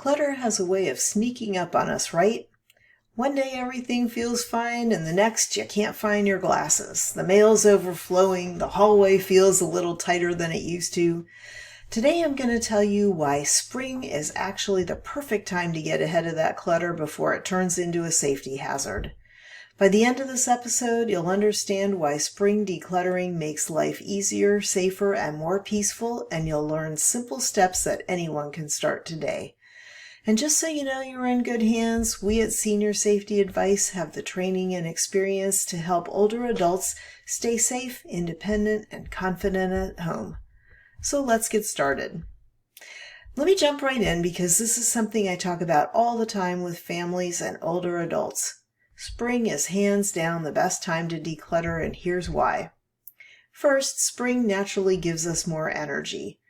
Clutter has a way of sneaking up on us, right? One day everything feels fine, and the next you can't find your glasses. The mail's overflowing, the hallway feels a little tighter than it used to. Today I'm going to tell you why spring is actually the perfect time to get ahead of that clutter before it turns into a safety hazard. By the end of this episode, you'll understand why spring decluttering makes life easier, safer, and more peaceful, and you'll learn simple steps that anyone can start today. And just so you know you're in good hands, we at Senior Safety Advice have the training and experience to help older adults stay safe, independent, and confident at home. So let's get started. Let me jump right in because this is something I talk about all the time with families and older adults. Spring is hands down the best time to declutter, and here's why. First, spring naturally gives us more energy.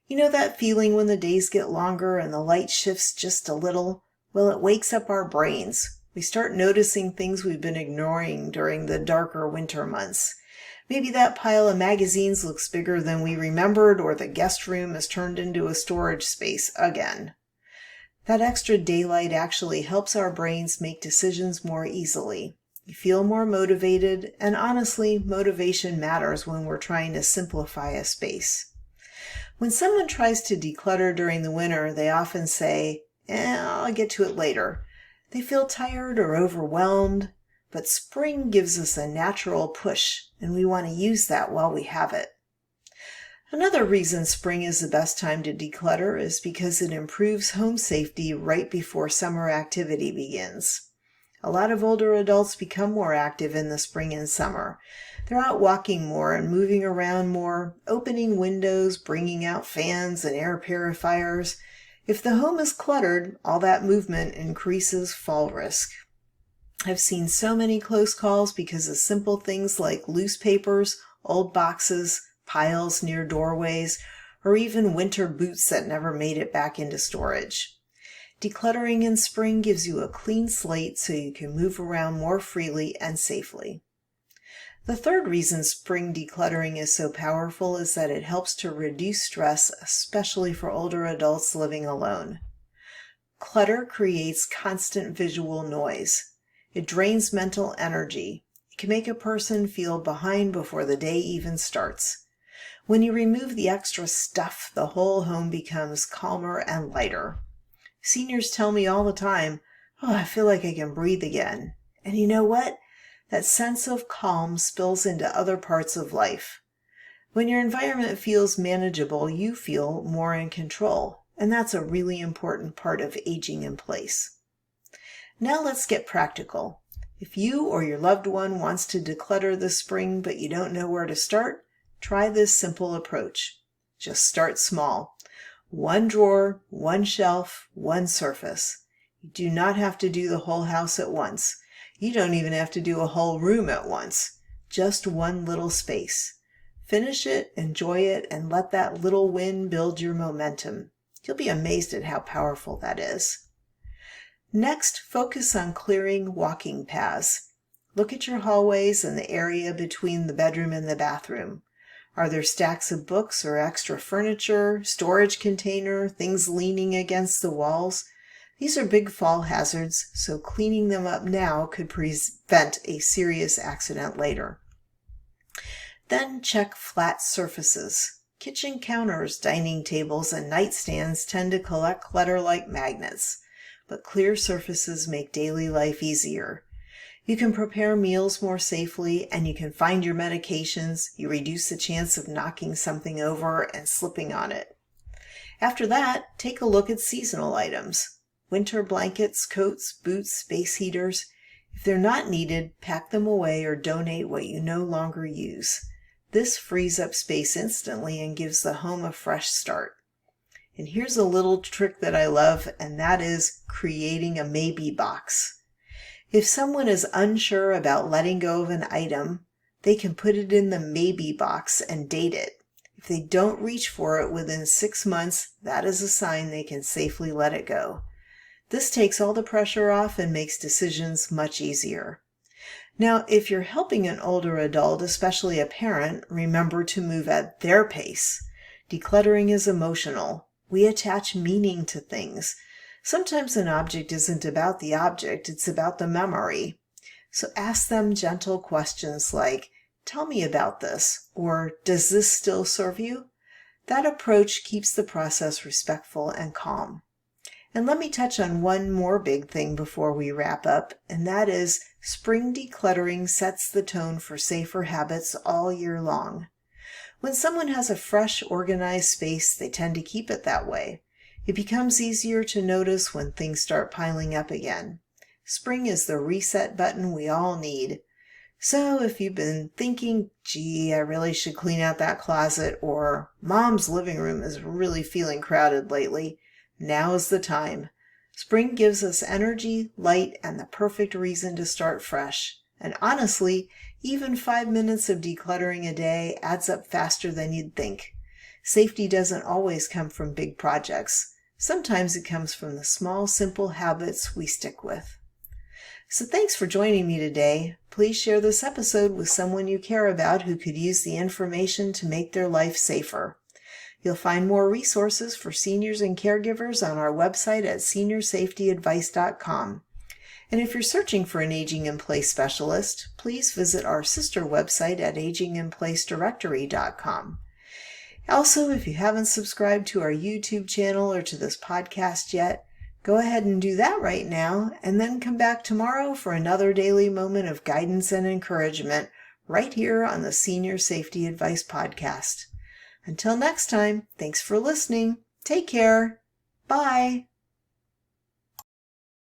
You know that feeling when the days get longer and the light shifts just a little? Well, it wakes up our brains. We start noticing things we've been ignoring during the darker winter months. Maybe that pile of magazines looks bigger than we remembered, or the guest room is turned into a storage space again. That extra daylight actually helps our brains make decisions more easily. You feel more motivated, and honestly, motivation matters when we're trying to simplify a space. When someone tries to declutter during the winter, they often say, I'll get to it later. They feel tired or overwhelmed, but spring gives us a natural push, and we want to use that while we have it. Another reason spring is the best time to declutter is because it improves home safety right before summer activity begins. A lot of older adults become more active in the spring and summer. They're out walking more and moving around more, opening windows, bringing out fans and air purifiers. If the home is cluttered, all that movement increases fall risk. I've seen so many close calls because of simple things like loose papers, old boxes, piles near doorways, or even winter boots that never made it back into storage. Decluttering in spring gives you a clean slate so you can move around more freely and safely. The third reason spring decluttering is so powerful is that it helps to reduce stress, especially for older adults living alone. Clutter creates constant visual noise. It drains mental energy. It can make a person feel behind before the day even starts. When you remove the extra stuff, the whole home becomes calmer and lighter. Seniors tell me all the time, I feel like I can breathe again. And you know what? That sense of calm spills into other parts of life. When your environment feels manageable, you feel more in control. And that's a really important part of aging in place. Now let's get practical. If you or your loved one wants to declutter this spring but you don't know where to start, try this simple approach. Just start small. One drawer, one shelf, one surface. You do not have to do the whole house at once. You don't even have to do a whole room at once. Just one little space. Finish it, enjoy it, and let that little win build your momentum. You'll be amazed at how powerful that is. Next, focus on clearing walking paths. Look at your hallways and the area between the bedroom and the bathroom. Are there stacks of books or extra furniture, storage container, things leaning against the walls? These are big fall hazards, so cleaning them up now could prevent a serious accident later. Then check flat surfaces. Kitchen counters, dining tables, and nightstands tend to collect clutter like magnets, but clear surfaces make daily life easier. You can prepare meals more safely, and you can find your medications. You reduce the chance of knocking something over and slipping on it. After that, take a look at seasonal items. Winter blankets, coats, boots, space heaters. If they're not needed, pack them away or donate what you no longer use. This frees up space instantly and gives the home a fresh start. And here's a little trick that I love, and that is creating a maybe box. If someone is unsure about letting go of an item, they can put it in the maybe box and date it. If they don't reach for it within 6 months, that is a sign they can safely let it go. This takes all the pressure off and makes decisions much easier. Now, if you're helping an older adult, especially a parent, remember to move at their pace. Decluttering is emotional. We attach meaning to things. Sometimes an object isn't about the object, it's about the memory. So ask them gentle questions like, "Tell me about this," or "Does this still serve you?" That approach keeps the process respectful and calm. And let me touch on one more big thing before we wrap up, and that is spring decluttering sets the tone for safer habits all year long. When someone has a fresh, organized space, they tend to keep it that way. It becomes easier to notice when things start piling up again. Spring is the reset button we all need. So if you've been thinking, "Gee, I really should clean out that closet," or "Mom's living room is really feeling crowded lately," now is the time. Spring gives us energy, light, and the perfect reason to start fresh. And honestly, even 5 minutes of decluttering a day adds up faster than you'd think. Safety doesn't always come from big projects. Sometimes it comes from the small, simple habits we stick with. So thanks for joining me today. Please share this episode with someone you care about who could use the information to make their life safer. You'll find more resources for seniors and caregivers on our website at seniorsafetyadvice.com. And if you're searching for an aging in place specialist, please visit our sister website at aginginplacedirectory.com. Also, if you haven't subscribed to our YouTube channel or to this podcast yet, go ahead and do that right now, and then come back tomorrow for another daily moment of guidance and encouragement right here on the Senior Safety Advice Podcast. Until next time, thanks for listening. Take care. Bye.